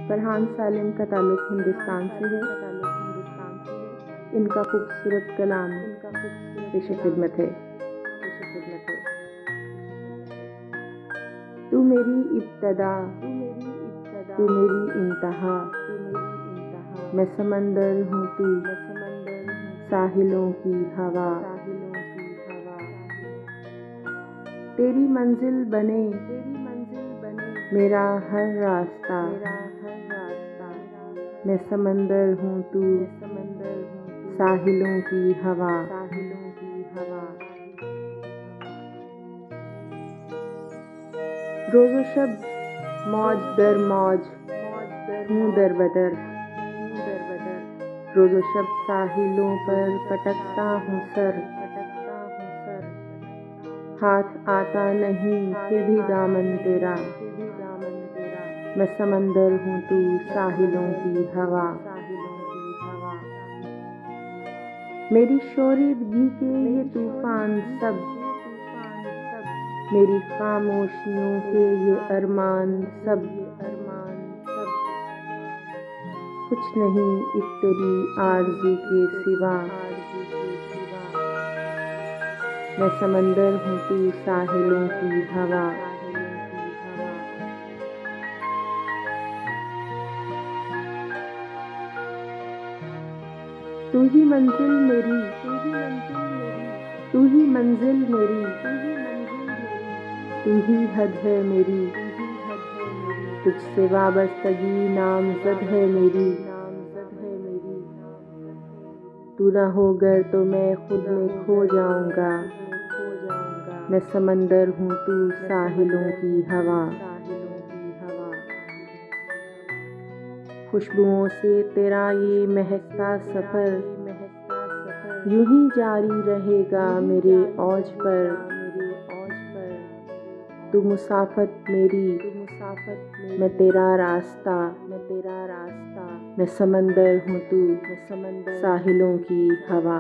फरहान सालिम का ताल्लुक़ हिंदुस्तान से है। इनका खूबसूरत कलाम पेश खिदमत है। तू मेरी इब्तदा, तू मेरी इंतहा, मैं समंदर हूँ तू साहिलों की हवा। तेरी मंजिल बने मेरा हर रास्ता, मैं समंदर हूँ तू साहिलों की हवा। रोज़ो शब मौज दर मौज हूँ दर बदर, रोज़ो शब साहिलों पर पटकता हूँ सर। हाथ आता नहीं फिर भी दामन तेरा, मैं समंदर हूँ तू साहिलों की हवा। मेरी शोरीदगी के ये तूफान सब, मेरी खामोशियों के ये अरमान सब, कुछ नहीं एक तेरी आरज़ू के सिवा, मैं समंदर हूँ तू साहिलों की हवा। तू ही मंजिल मेरी, तू ही मंजिल मेरी, तू ही हद है मेरी, तुझसे वाबस्तगी नामज़द है मेरी। तू ना होगर तो मैं खुद में खो जाऊंगा, मैं समंदर हूँ तू साहिलों की हवा। खुशबुओं से तेरा ये महकता सफ़र यूं ही जारी रहेगा मेरे औज पर। तू मुसाफत मेरी, मैं तेरा रास्ता, मैं समंदर हूँ तू साहिलों की हवा।